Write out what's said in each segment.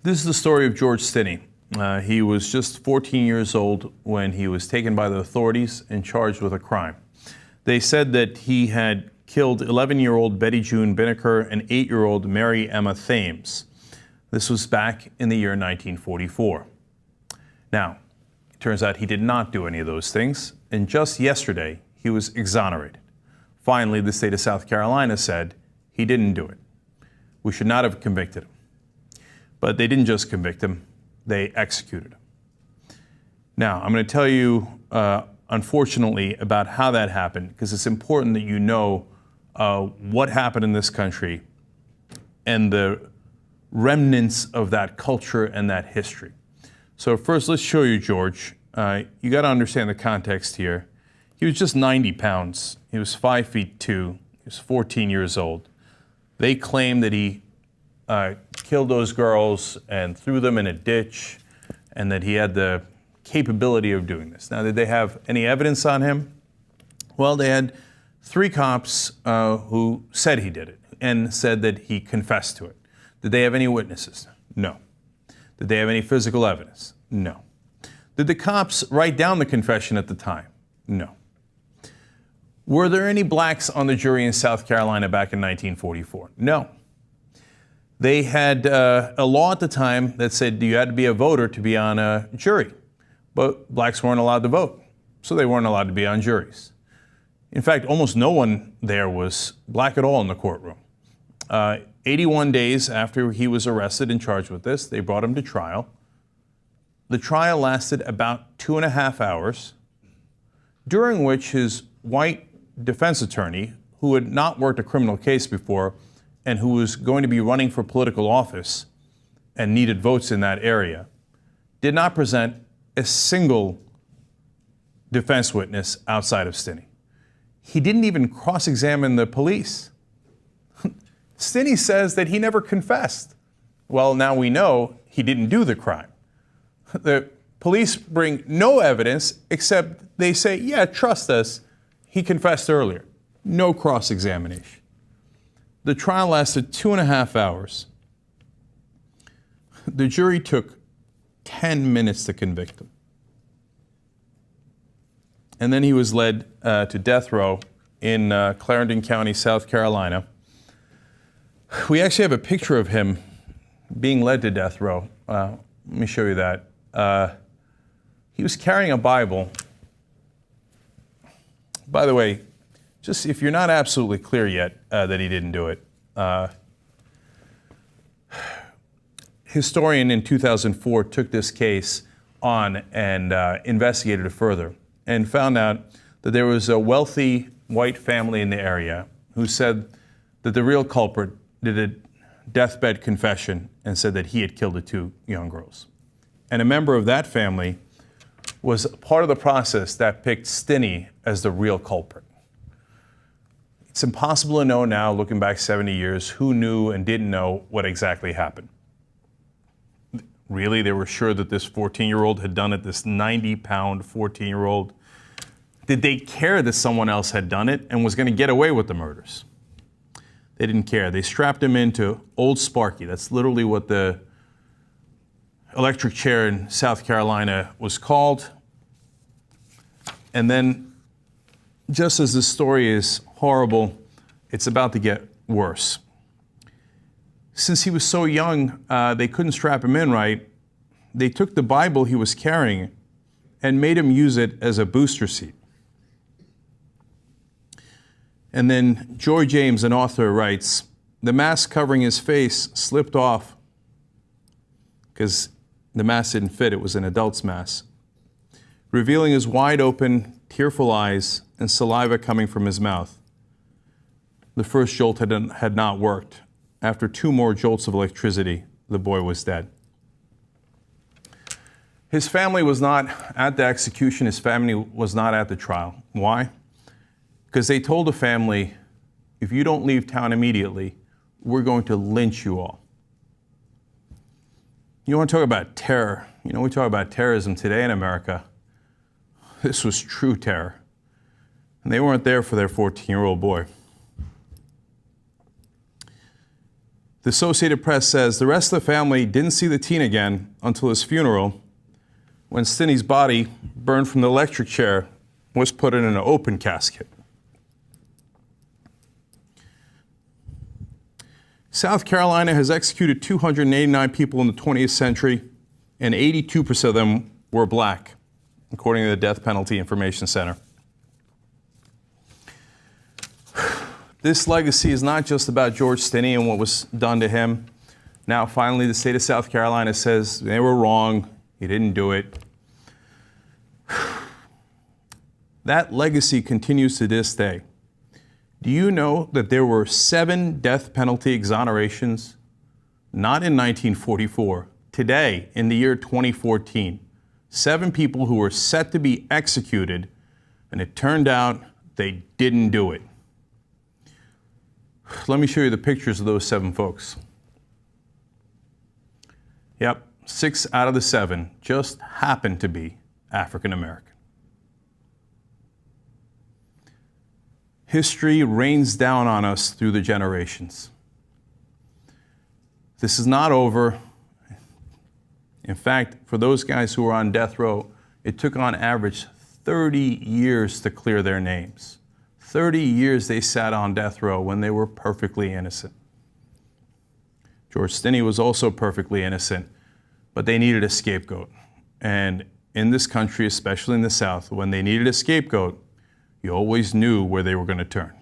This is the story of George Stinney. He was just 14 years old when he was taken by the authorities and charged with a crime. They said that he had killed 11-year-old Betty June Binnicker and 8-year-old Mary Emma Thames. This was back in the year 1944. Now, it turns out he did not do any of those things, and just yesterday he was exonerated. Finally, the state of South Carolina said he didn't do it. We should not have convicted him. But they didn't just convict him, they executed him. Now, I'm going to tell you, unfortunately, about how that happened, because it's important that you know what happened in this country and the remnants of that culture and that history. So first, let's show you George. You got to understand the context here. He was just 90 pounds. He was 5'2". He was 14 years old. They claim that he killed those girls and threw them in a ditch, and that he had the capability of doing this. Now, did they have any evidence on him? Well, they had 3 cops who said he did it and said that he confessed to it. Did they have any witnesses? No. Did they have any physical evidence? No. Did the cops write down the confession at the time? No. Were there any blacks on the jury in South Carolina back in 1944? No. They had a law at the time that said you had to be a voter to be on a jury, but blacks weren't allowed to vote, so they weren't allowed to be on juries. In fact, almost no one there was black at all in the courtroom. 81 days after he was arrested and charged with this, they brought him to trial. The trial lasted about 2.5 hours, during which his white defense attorney, who had not worked a criminal case before, and who was going to be running for political office and needed votes in that area, did not present a single defense witness outside of Stinney. He didn't even cross-examine the police. Stinney says that he never confessed. Well, now we know he didn't do the crime. The police bring no evidence except they say, yeah, trust us, he confessed earlier. No cross-examination. The trial lasted 2.5 hours. The jury took 10 minutes to convict him. And then he was led to death row in Clarendon County, South Carolina. We actually have a picture of him being led to death row. Let me show you that. He was carrying a Bible. By the way, just if you're not absolutely clear yet that he didn't do it, historian in 2004 took this case on and investigated it further and found out that there was a wealthy white family in the area who said that the real culprit did a deathbed confession and said that he had killed the 2 young girls. And a member of that family was part of the process that picked Stinney as the real culprit. It's impossible to know now, looking back 70 years, who knew and didn't know what exactly happened. Really, they were sure that this 14-year-old had done it, this 90-pound 14-year-old. Did they care that someone else had done it and was going to get away with the murders? They didn't care. They strapped him into Old Sparky. That's literally what the electric chair in South Carolina was called. And then, just as this story is horrible, it's about to get worse. Since he was so young, they couldn't strap him in right. They took the Bible he was carrying and made him use it as a booster seat. And then Joy James, an author, writes, the mask covering his face slipped off because the mask didn't fit. It was an adult's mask, revealing his wide open, tearful eyes and saliva coming from his mouth. The first jolt had not worked. After 2 more jolts of electricity, the boy was dead. His family was not at the execution. His family was not at the trial. Why? Because they told the family, if you don't leave town immediately, we're going to lynch you all. You want to talk about terror? You know, we talk about terrorism today in America. This was true terror. And they weren't there for their 14-year-old boy. The Associated Press says the rest of the family didn't see the teen again until his funeral, when Stinney's body, burned from the electric chair, was put in an open casket. South Carolina has executed 289 people in the 20th century, and 82% of them were black, according to the Death Penalty Information Center. This legacy is not just about George Stinney and what was done to him. Now, finally, the state of South Carolina says they were wrong, he didn't do it. That legacy continues to this day. Do you know that there were 7 death penalty exonerations, not in 1944, today, in the year 2014? 7 people who were set to be executed, and it turned out they didn't do it. Let me show you the pictures of those 7 folks. Yep, 6 out of the 7 just happened to be African American. History rains down on us through the generations. This is not over. In fact, for those guys who were on death row, it took on average 30 years to clear their names. 30 years they sat on death row when they were perfectly innocent. George Stinney was also perfectly innocent, but they needed a scapegoat. And in this country, especially in the South, when they needed a scapegoat, you always knew where they were going to turn.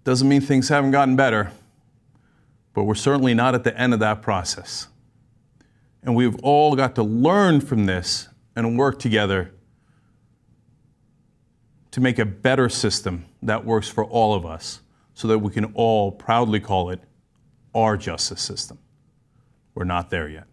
Doesn't mean things haven't gotten better, but we're certainly not at the end of that process. And we've all got to learn from this and work together to make a better system that works for all of us, so that we can all proudly call it our justice system. We're not there yet.